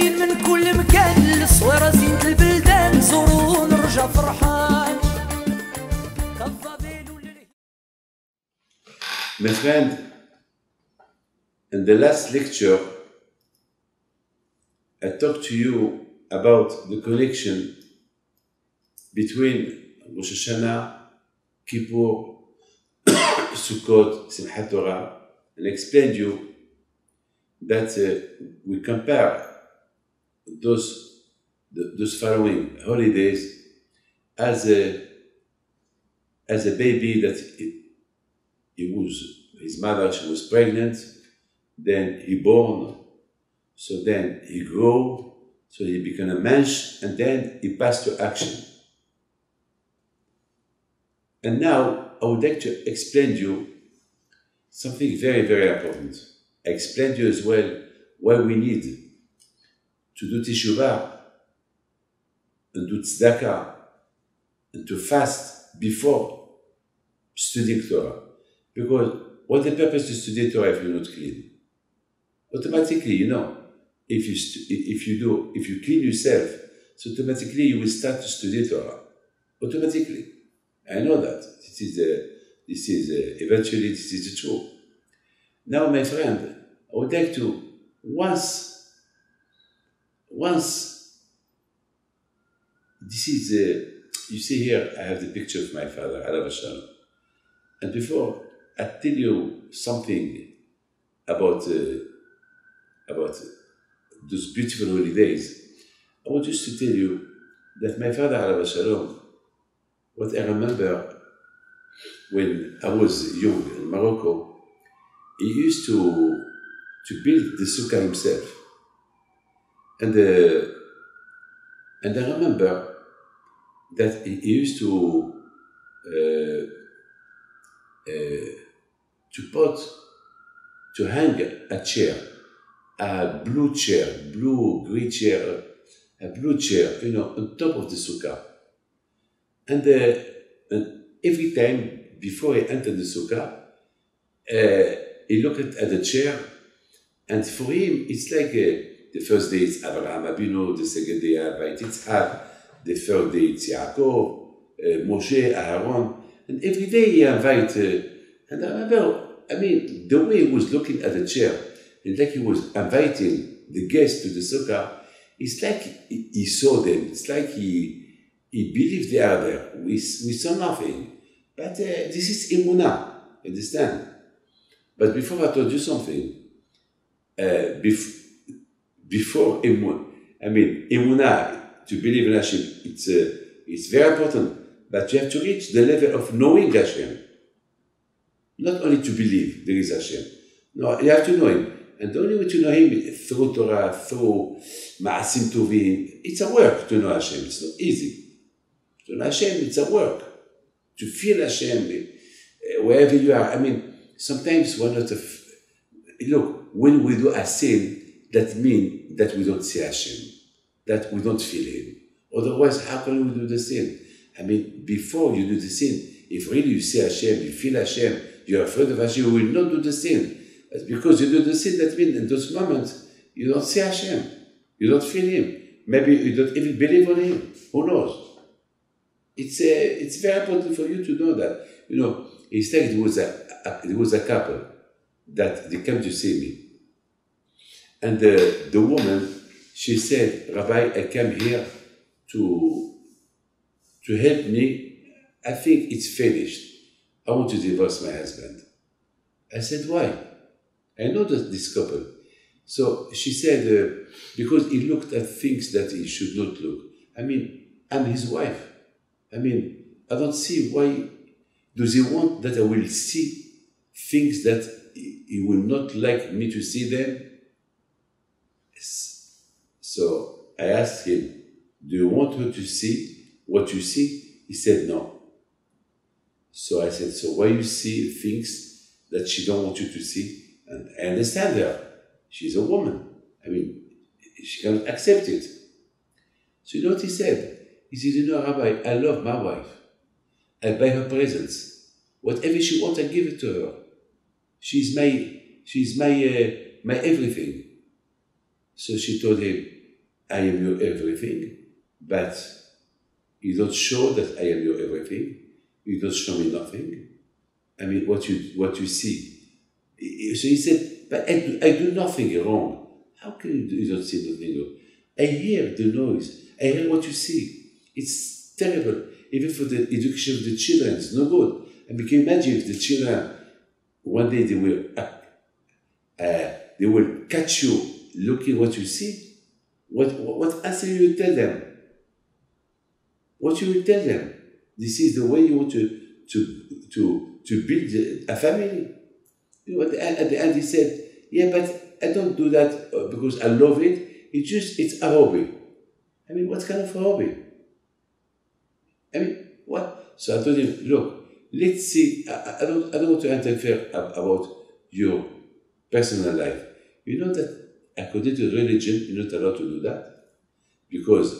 جايين من كل مكان للصويرة زينة البلدان زوروا ونرجع فرحان. My friend, in the last lecture, I talked to you about the connection between Rosh Hashanah, Kippur, Sukkot, Simchat Torah, and explained you that we compare those following holidays as a baby that his mother, she was pregnant, then he born, so then he grew, so he became a mensch, and then he passed to action. And now I would like to explain to you something very, very important. I explained to you as well why we need to do teshuvah and do tzedakah and to fast before studying Torah. Because what's the purpose to study Torah if you're not clean? Automatically, you know, if you clean yourself, so automatically you will start to study Torah. Automatically. I know that. Eventually this is the truth. Now, my friend, I would like to once this is you see here I have the picture of my father, Alav Shalom. And before I tell you something about those beautiful holidays, I want just to tell you that my father, Alav Shalom, what I remember when I was young in Morocco, he used to build the sukkah himself. And I remember that he used to hang a chair, a blue green chair, a blue chair, you know, on top of the sukkah. And every time before he entered the sukkah, he looked at the chair, and for him it's like the first day it's Abraham Abinu, the second day Yitzhak, the third day it's Yaakov, Moshe, Aaron, and every day he invited. And I remember, the way he was looking at the chair, and like he was inviting the guests to the sukkah, it's like he saw them. It's like he believed they are there. We saw nothing. But this is Emunah, understand? But before I told you something, before Emunah, to believe in Hashem, it's very important, but you have to reach the level of knowing Hashem. Not only to believe there is Hashem. No, you have to know Him. And the only way to know Him is through Torah, through Ma'asim Tovim. It's a work to know Hashem. It's not easy. To know Hashem, it's a work. To feel Hashem, wherever you are. Sometimes one of the... Look, when we do a sin, that means that we don't see Hashem, that we don't feel Him. Otherwise, how can we do the sin? Before you do the sin, if really you see Hashem, you feel Hashem, you're afraid of Hashem, you will not do the sin. But because you do the sin, that means in those moments, you don't see Hashem, you don't feel Him. Maybe you don't even believe on Him. Who knows? It's very important for you to know that. You know, it's like it was a couple that they came to see me. And the woman, she said, Rabbi, I came here to help me. I think it's finished. I want to divorce my husband. I said, why? I know this couple. So she said, because he looked at things that he should not look. I'm his wife. I don't see why does he want that I will see things that he will not like me to see them. So I asked him, do you want her to see what you see? He said, no. So I said, so why you see things that she don't want you to see? And I understand her. She's a woman. She cannot accept it. So you know what he said? He said, you know, Rabbi, I love my wife. I buy her presents. Whatever she wants, I give it to her. She's my everything. So she told him, I am your everything, but you don't show that I am your everything. You don't show me nothing. I mean, what you see. So he said, but I do nothing wrong. How can you don't see nothing wrong? I hear the noise. I hear what you see. It's terrible. Even for the education of the children, it's no good. I mean, can you imagine if the children, one day they will catch you looking what you see? What answer you will tell them? What you will tell them? This is the way you want to build a family. You know, at the end he said, yeah, but I don't do that because I love it. It's a hobby. I mean, what kind of a hobby? I mean, what? So I told him, look, let's see. I don't want to interfere about your personal life. You know that according to religion, you're not allowed to do that because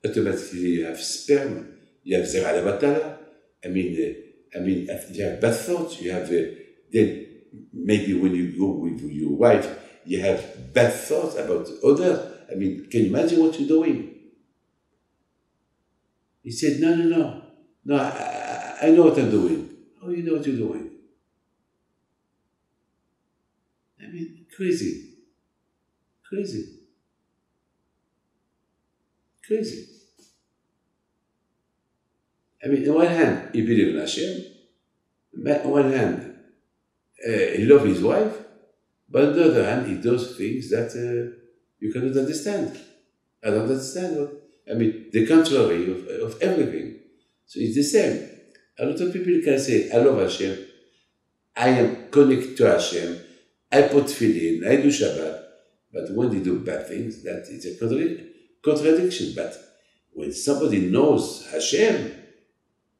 automatically you have sperm, you have zera levatala. I mean, you have bad thoughts. You have then maybe when you go with your wife, you have bad thoughts about others. I mean, can you imagine what you're doing? He said, no, I know what I'm doing. How you know what you're doing? I mean, crazy. I mean, on one hand, he believes in Hashem. On one hand, he loves his wife. But on the other hand, he does things that you cannot understand. I don't understand what. I mean, the contrary of everything. So it's the same. A lot of people can say, I love Hashem. I am connected to Hashem. I put tefillin. I do Shabbat. But when they do bad things, that is a contradiction. But when somebody knows Hashem,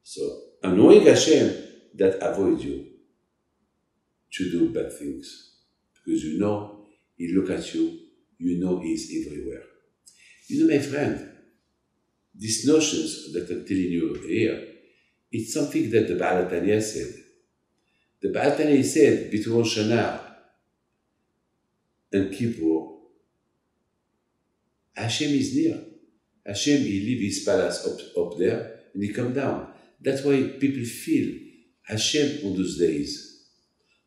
so knowing Hashem, that avoids you to do bad things. Because you know, He look at you, you know He is everywhere. You know, my friend, these notions that I'm telling you here, it's something that the Baal HaTanya said. The Baal HaTanya said, between Rosh Hashanah and Kippur, Hashem is near. Hashem, He leave His palace up there, and He come down. That's why people feel Hashem on those days.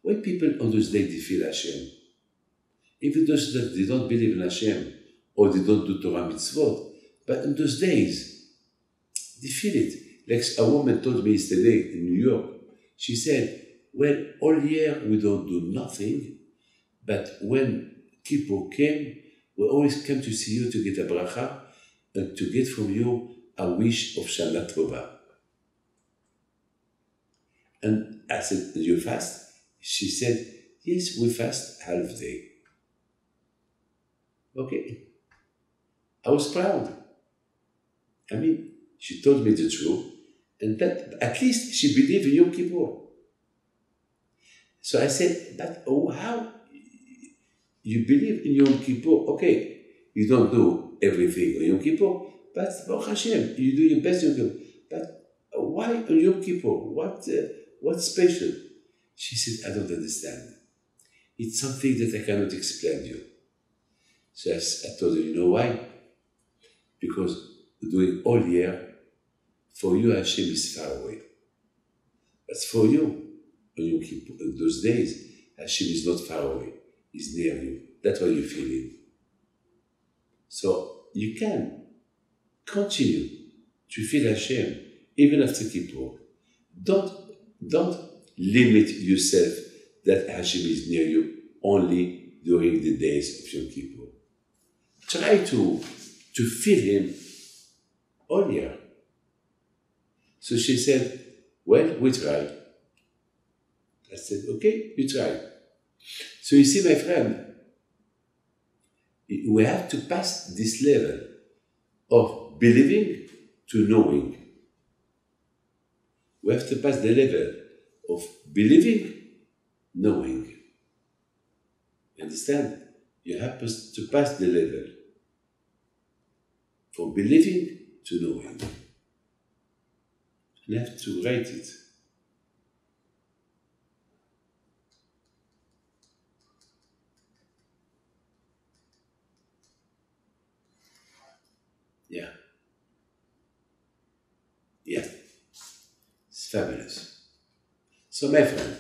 Why people on those days they feel Hashem? Even those that they don't believe in Hashem, or they don't do Torah mitzvot, but in those days, they feel it. Like a woman told me yesterday in New York, she said, well, all year we don't do nothing, but when Kippur came, we always come to see you to get a bracha and to get from you a wish of Shana Tova. And I said, do you fast? She said, yes, we fast half day. Okay. I was proud. I mean, she told me the truth, and that at least she believed in Yom Kippur. So I said, but how? You believe in Yom Kippur? Okay, you don't do everything on Yom Kippur, but Baruch Hashem, you do your best on Yom Kippur. But why on Yom Kippur? What's special? She said, I don't understand. It's something that I cannot explain to you. So I told her, you know why? Because doing all year, for you Hashem is far away. But for you, when you keep in those days, Hashem is not far away. He's near you. That's why you feel it. So you can continue to feel Hashem even after Kippur. Don't limit yourself that Hashem is near you only during the days of Yom Kippur. Try to feel Him all year. So she said, well, we try. I said, okay, you try. So you see, my friend, we have to pass this level of believing to knowing. We have to pass the level of believing, knowing. Understand? You have to pass the level from believing to knowing. You have to write it. Yeah. Yeah. It's fabulous. So, my friend,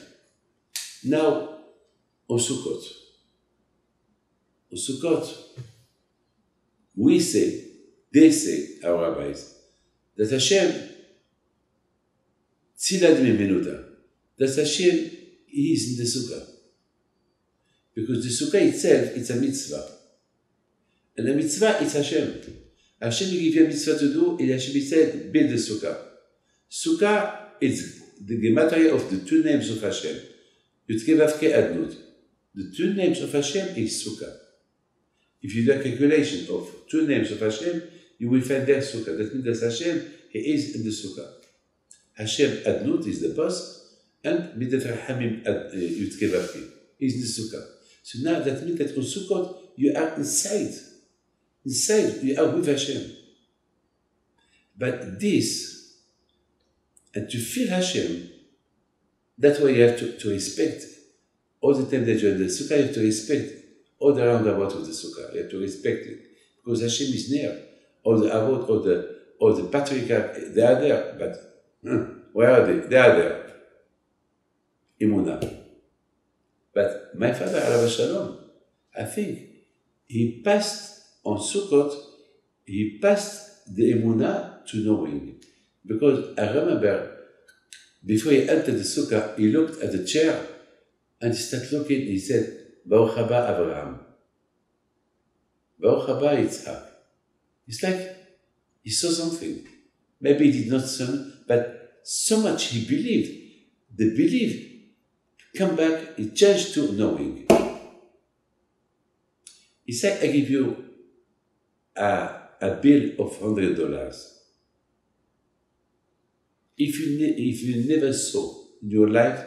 now on Sukkot. On Sukkot, we say, they say, our rabbis, that Hashem, Tzilad Mimenuta, that Hashem is in the Sukkah. Because the Sukkah itself, it's a mitzvah. And the mitzvah is Hashem. Hashem will give you a mitzvah to do, and Hashem said, build the Sukkah. Sukkah is the gematria of the two names of Hashem. Yud-Kei Vav-Kei Adnut. The two names of Hashem is Sukkah. If you do a calculation of two names of Hashem, you will find there Sukkah. That means that Hashem, He is in the Sukkah. Hashem Adnut is the boss, and Midat Rahamim Yud-Kei Vav-Kei is in the Sukkah. So now that means that on Sukkot, you are inside. Inside, you are with Hashem. But this, and to feel Hashem, that's why you have to respect all the time that you're in the Sukkah, you have to respect all the roundabout of the Sukkah. You have to respect it. Because Hashem is near. All the Avot, all the patriarchs, they are there. But where are they? They are there. Emunah. But my father, Alav Shalom, I think, he passed on Sukkot, he passed the Emunah to knowing. Because I remember, before he entered the Sukkah, he looked at the chair and he started looking, he said, Baruch haba Abraham. Baruch haba Yitzhak. It's like he saw something. Maybe he did not see, but so much he believed. The belief come back, it changed to knowing. He said, I give you a bill of $100. If you never saw in your life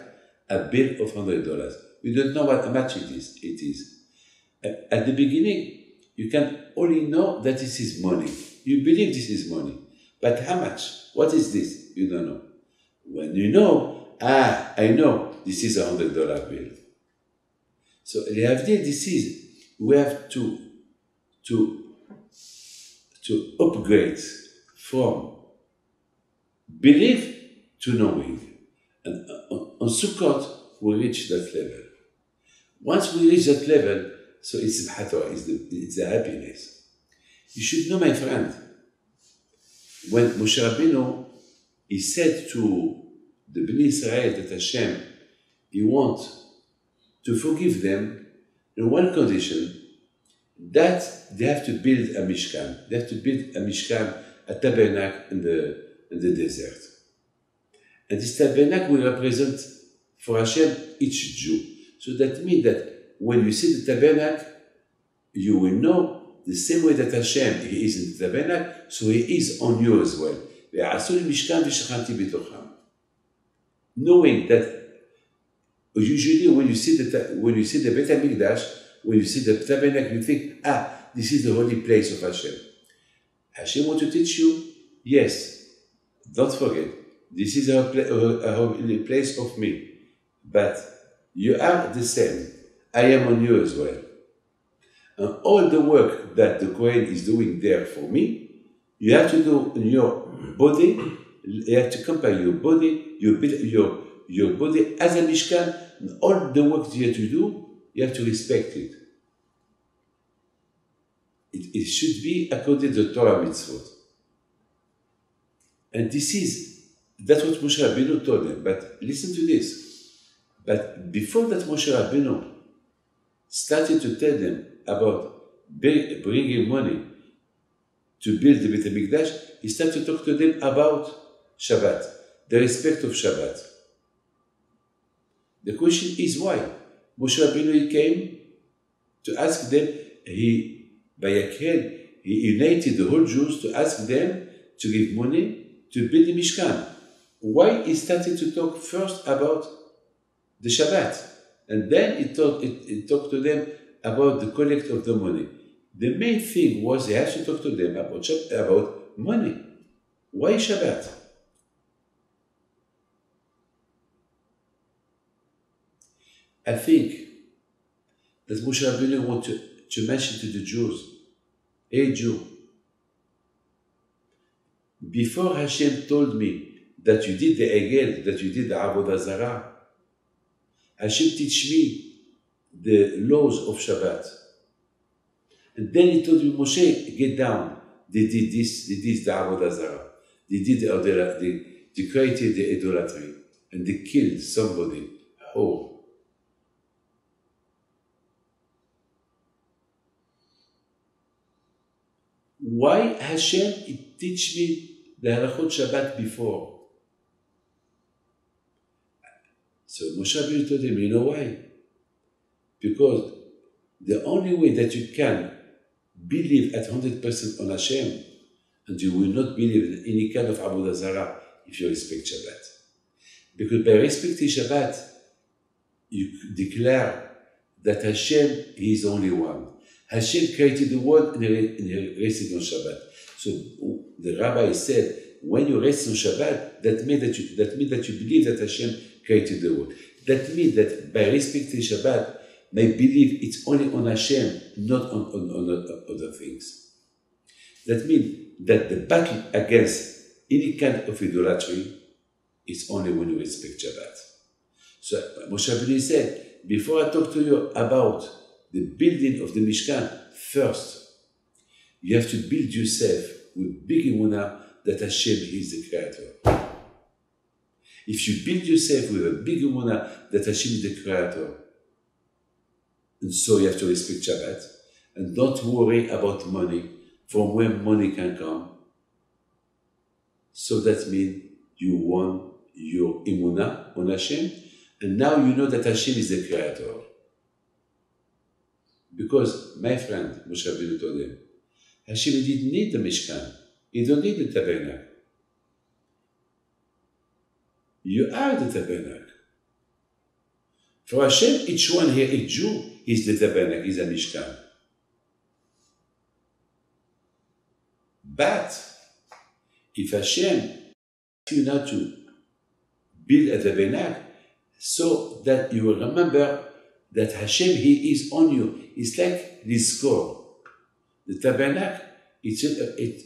a bill of $100, you don't know how much it is. At the beginning, you can only know that this is money. You believe this is money. But how much? What is this? You don't know. When you know, I know this is $100 bill. So, this is, we have to upgrade from belief to knowing. And on Sukkot, we reach that level. Once we reach that level, so it's the happiness. You should know, my friend, when Moshe Rabbeinu, he said to the Bnei Israel that Hashem, He wants to forgive them in one condition, that they have to build a Mishkan. They have to build a Mishkan, a tabernacle in the desert. And this tabernacle will represent for Hashem each Jew. So that means that when you see the tabernacle, you will know the same way that Hashem, He is in the tabernacle, so He is on you as well. Knowing that usually when you see the Beit HaMikdash, when you see the tabernacle, you think, this is the holy place of Hashem. Hashem wants to teach you, yes, don't forget, this is a holy place of me, but you are the same. I am on you as well. And all the work that the Kohen is doing there for me, you have to do in your body. You have to compare your body, your body as a Mishkan, and all the work you have to do, you have to respect it. It should be according to the Torah mitzvot. And that's what Moshe Rabbeinu told them. But listen to this. But before that, Moshe Rabbeinu started to tell them about bringing money to build the Beit HaMikdash, he started to talk to them about Shabbat, the respect of Shabbat. The question is why? Moshe Rabbeinu came to ask them, he united the whole Jews to ask them to give money to build the Mishkan. Why he started to talk first about the Shabbat? And then he talked to them about the collect of the money. The main thing was he had to talk to them about money. Why Shabbat? I think that Moshe Rabbeinu wanted to mention to the Jews, hey Jew, before Hashem told me that you did the Egel, that you did the Avodah Zarah, Hashem teach me the laws of Shabbat. And then he told me, Moshe, get down. They did this, they did the Avodah Zarah. They did they created the idolatry. And they killed somebody. Oh. Why Hashem teach me the Halachot Shabbat before? So Moshe Rabbeinu told him, you know why? Because the only way that you can believe at 100% on Hashem, and you will not believe in any kind of Avodah Zarah if you respect Shabbat. Because by respecting Shabbat, you declare that Hashem is only one. Hashem created the world and he rested on Shabbat. So the rabbi said, when you rest on Shabbat, that means that you believe that Hashem created the world. That means that by respecting Shabbat, my belief it's only on Hashem, not on other things. That means that the battle against any kind of idolatry is only when you respect Shabbat. So Moshe Rabbeinu said, before I talk to you about the building of the Mishkan, first, you have to build yourself with big emunah that Hashem is the creator. If you build yourself with a big emunah that Hashem is the creator, and so you have to respect Shabbat, and don't worry about money, from where money can come. So that means you won your emunah on Hashem, and now you know that Hashem is the creator. Because, my friend, Moshe Rabbeinu told him, Hashem didn't need the Mishkan. He don't need the tabernacle. You are the tabernacle. For Hashem, each one here, each Jew, is the tabernacle, is a Mishkan. But, if Hashem asks you now to build a tabernacle, so that you will remember that Hashem, He is on you. It's like this score. The tabernacle, it's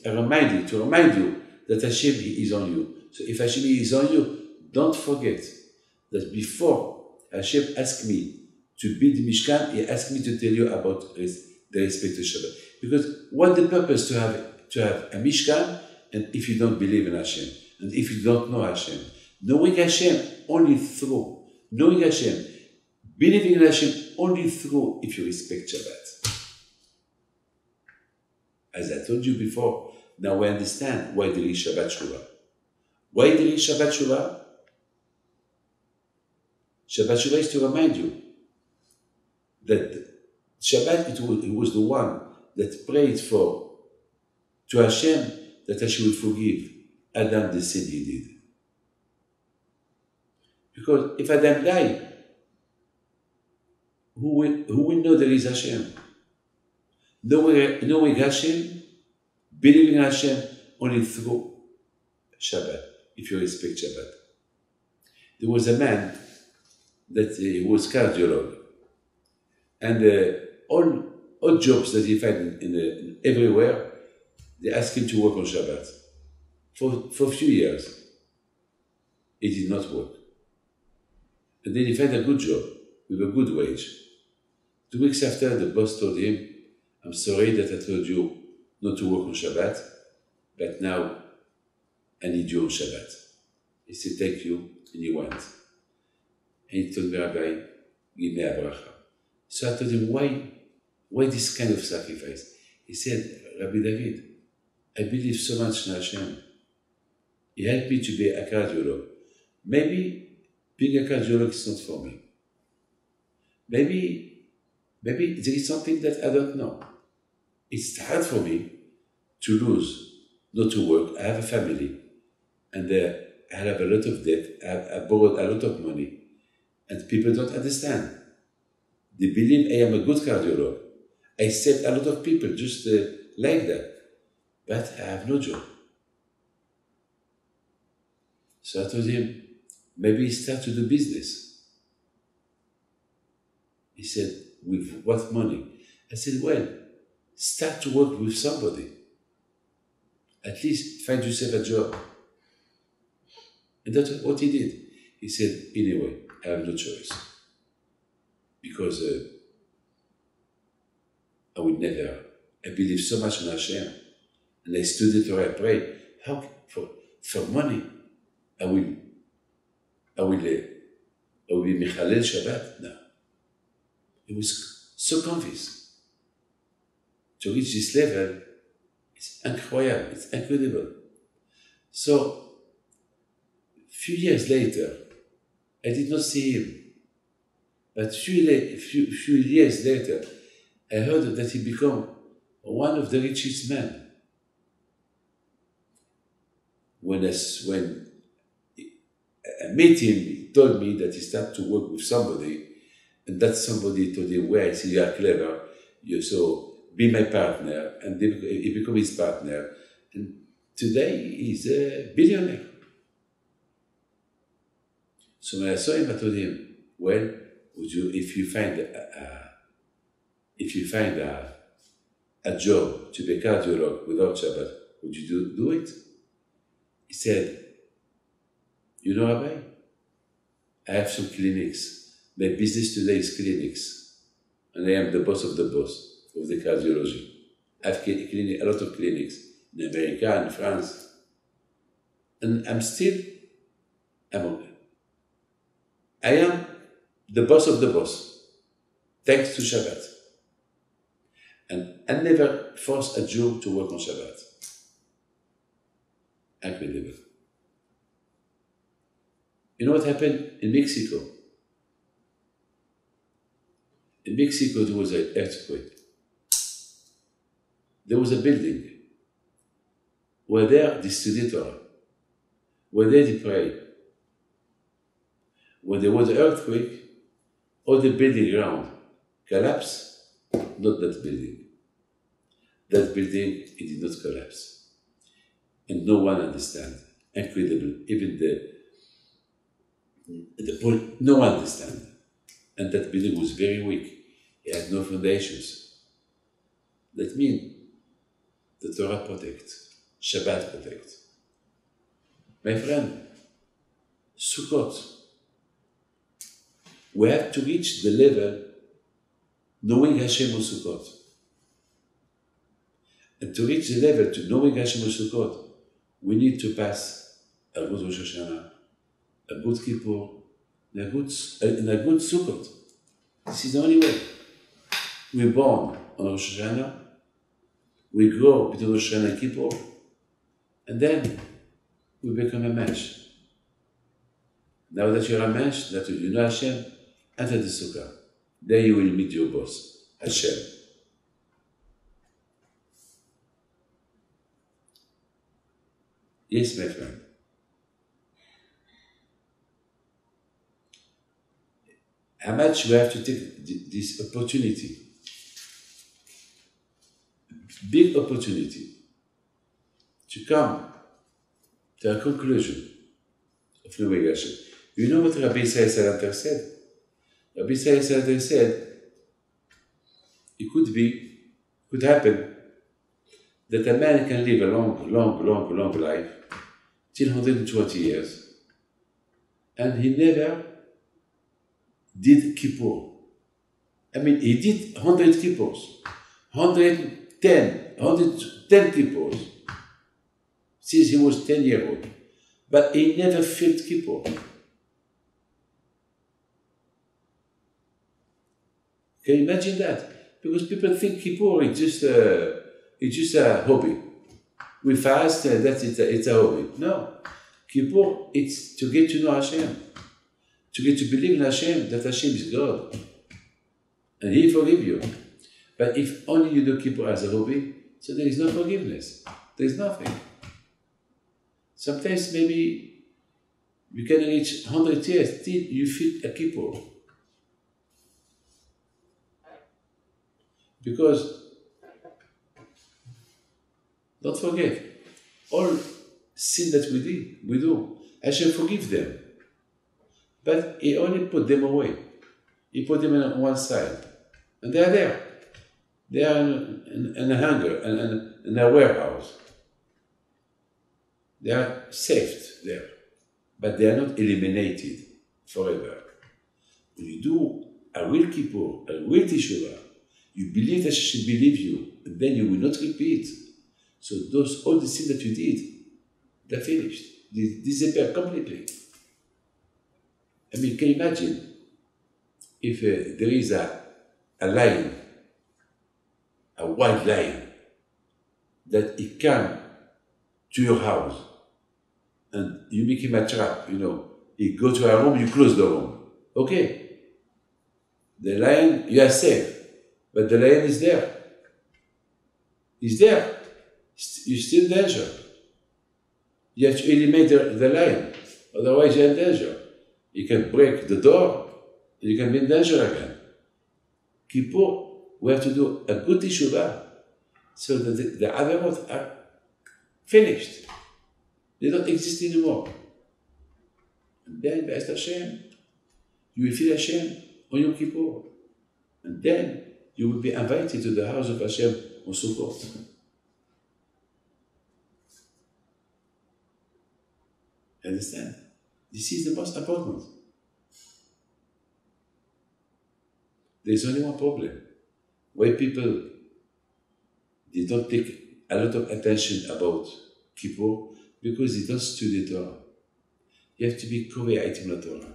a reminder, to remind you that Hashem, He is on you. So if Hashem is on you, don't forget that before Hashem asked me to build the Mishkan, He asked me to tell you about the respect of Shabbat. Because what's the purpose to have a Mishkan, and if you don't believe in Hashem, and if you don't know Hashem? Knowing Hashem only through, knowing Hashem, believing in Hashem only through if you respect Shabbat. As I told you before, now we understand why there is Shabbat Shuvah. Why there is Shabbat Shuvah? Shabbat Shuvah is to remind you that Shabbat, it was the one that prayed to Hashem that Hashem would forgive Adam the sin he did. Because if Adam died, who will know there is Hashem? Knowing Hashem, believing in Hashem only through Shabbat, if you respect Shabbat. There was a man that he was cardiologist, and all jobs that he found in everywhere, they asked him to work on Shabbat. For a few years, it did not work. And then he found a good job with a good wage. 2 weeks after, the boss told him, I'm sorry that I told you not to work on Shabbat, but now I need you on Shabbat. He said, thank you, and he went. And he told me, Rabbi, give me a bracha. So I told him, why this kind of sacrifice? He said, Rabbi David, I believe so much in Hashem. He helped me to be a cardiologist. Maybe being a cardiologist is not for me. Maybe there is something that I don't know. It's hard for me to lose, not to work. I have a family, and I have a lot of debt. I borrowed a lot of money, and people don't understand. They believe I am a good cardiologist. I saved a lot of people just like that, but I have no job. So I told him, maybe start to do business. He said, with what money? I said, well, start to work with somebody. at least find yourself a job. And that's what he did. He said, anyway, I have no choice. Because I would never, I believe so much in Hashem. And I studied Torah, I prayed. How, for money, I will be Michalel Shabbat? No. He was so convinced. To reach this level, it's incredible, it's incredible. So, few years later, I did not see him. But few years later, I heard that he became one of the richest men. When I met him, he told me that he started to work with somebody, and that somebody told him, well, I see you are clever, so be my partner, and he became his partner. And today, he's a billionaire. So when I saw him, I told him, well, if you find a job to be a cardiologist without Shabbat, would you do it? He said, you know, Rabbi, I have some clinics. My business today is clinics. And I am the boss of the cardiology. I have a lot of clinics in America and France. And I am the boss of the boss, thanks to Shabbat. And I never forced a Jew to work on Shabbat. Incredible. You know what happened in Mexico? In Mexico, there was an earthquake. There was a building where there they studied Torah, where they prayed. When there was an earthquake, all the building around collapsed, not that building. That building, it did not collapse. And no one understands. Incredible. Even the point, no one understands. And that building was very weak. It had no foundations. That means the Torah protects, Shabbat protects. My friend, Sukkot, we have to reach the level knowing Hashem on Sukkot. And to reach the level to knowing Hashem on Sukkot, we need to pass a good Rosh Hashanah, a good Kippur, and a good Sukkot. This is the only way. We're born on Rosh Hashanah, we grow between Rosh Hashanah and Kippur, and then we become a mensch. Now that you're a mensch, that you know Hashem, enter the Sukkah. There you will meet your boss, Hashem. Yes, my friend. How much we have to take this opportunity, big opportunity, to come to a conclusion of knowing Hashem. You know what Rabbi Israel Salanter said? Rabbi Israel Salanter said, it could happen that a man can live a long life, till 120 years, and he never did Kippur. I mean, he did 100 Kippurs, 110 Kippurs, since he was 10 years old. But he never felt Kippur. Can you imagine that? Because people think Kippur is just a hobby. We fast, that's it, it's a hobby. No. Kippur, it's to get to know Hashem. To get to believe in Hashem, that Hashem is God. And He forgive you. But if only you do Kippur as a hobby, so there is no forgiveness. There is nothing. Sometimes maybe you can reach 100 years till you feel a Kippur. Because, don't forget, all sin that we do, Hashem forgive them. But He only put them away. He put them on one side. And they are there. They are in a hangar, in a warehouse. They are saved there, but they are not eliminated forever. When you do a real kippur, a real teshuvah, you believe that she should believe you, and then you will not repeat. So all the things that you did, they're finished. They disappear completely. I mean, can you imagine if there is a lion, a wild lion, that he come to your house and you make him a trap, he go to a room, you close the room. Okay. The lion, you are safe, but the lion is there. He's there. You're still in danger. You have to eliminate the lion, otherwise you're in danger. You can break the door, and you can be in danger again. Kippur, we have to do a good teshuvah, so that the averot are finished. They don't exist anymore. And then, Be'ez Hashem, you will feel Hashem on Yom Kippur. And then, you will be invited to the house of Hashem on Sukkot. Understand? This is the most important. There's only one problem. Why people, they don't take a lot of attention about Kippur, because they don't study Torah. You have to be Kore'aitim la Torah.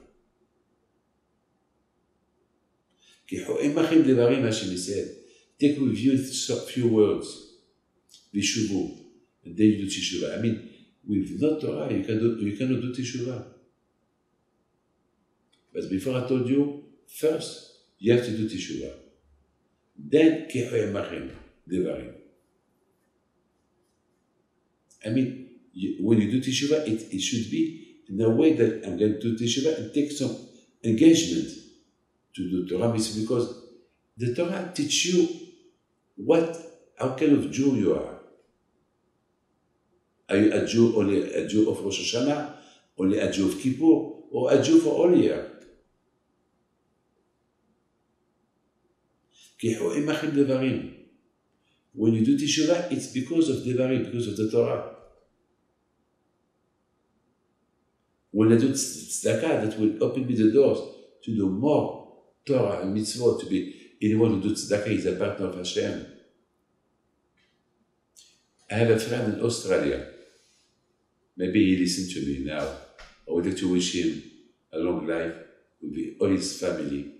Hashem said, take with you a few words, Vishuvu, and then you do Teshuvah. I mean, with no Torah, you cannot do Teshuvah. But before I told you, first, you have to do Teshuvah. Then, Devarim. I mean, when you do Teshuvah, it should be in a way that I'm going to do Teshuvah and take some engagement to do Torah mitzvah, because the Torah teach you how kind of Jew you are. Are you a Jew, only a Jew of Rosh Hashanah, only a Jew of Kippur, or a Jew for all year? When you do Teshuvah, it's because of Devarim, because of the Torah. When I do Tzedakah, that will open me the doors to do more Torah and mitzvot, to be anyone who does Tzedakah is a partner of Hashem. I have a friend in Australia. Maybe he listens to me now. I would like to wish him a long life with all his family.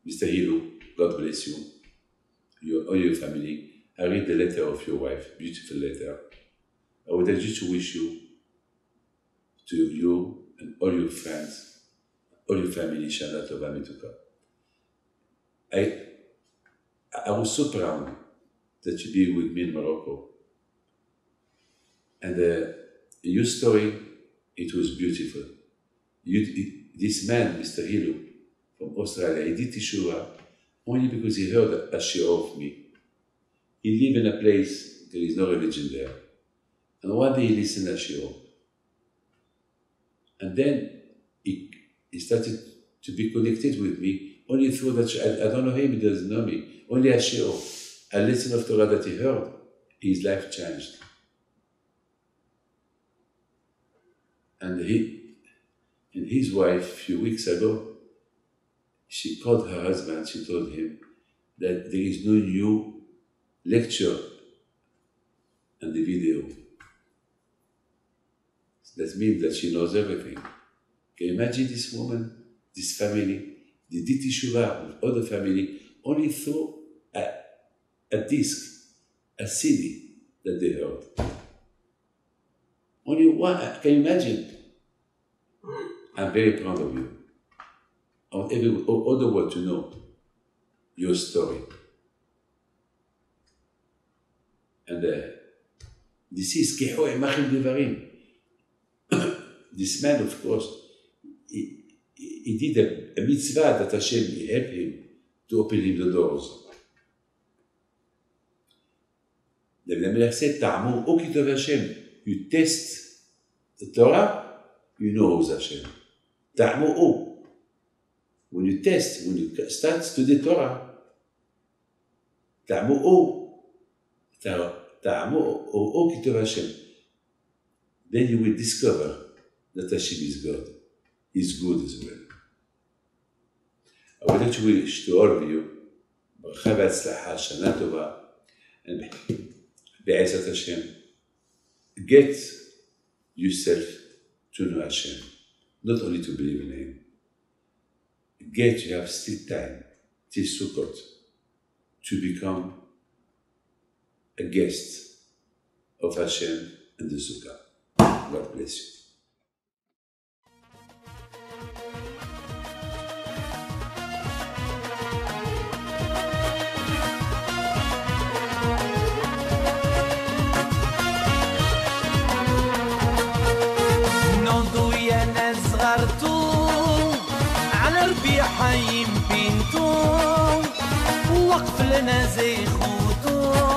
Mr. Hilo, God bless you, all your family. I read the letter of your wife, beautiful letter. I would like just to wish you, to you and all your friends, all your family, Shana Tova Metuka. I was so proud that you be with me in Morocco. And your story, it was beautiful. This man, Mr. Hilo, from Australia, he did Teshuvah only because he heard a shiur of me. He lived in a place, there is no religion there. And one day he listened to a shiur. And then he started to be connected with me, only through that I don't know him, he doesn't know me. Only a shiur, a lesson of Torah that he heard, his life changed. And his wife, a few weeks ago, she called her husband, she told him that there is no new lecture on the video. That means that she knows everything. Can you imagine this woman, this family, they did Teshuvah with other family only through a disc, a CD that they heard. Only one, can you imagine? I'm very proud of you. I want all the world to know your story. And this is Keho Emachim Devarim. This man, of course, he did a mitzvah that Hashem helped him to open him the doors. David HaMelech said, Ta'amur O Kitov Hashem. You test the Torah, you know who's Hashem. Ta'amur O. When you test, when you start study Torah, Ta'amur O. Ta'amur O Kitov Hashem. then you will discover that Hashem is God, is good as well. I would like to wish to all of you ברכה והצלחה, שנה טובה, בעזרת Hashem. Get yourself to know Hashem, not only to believe in Him. You have still time till Sukkot to become a guest of Hashem and the Sukkah. God bless you. حيم بنتو وقف لنا زي خوتو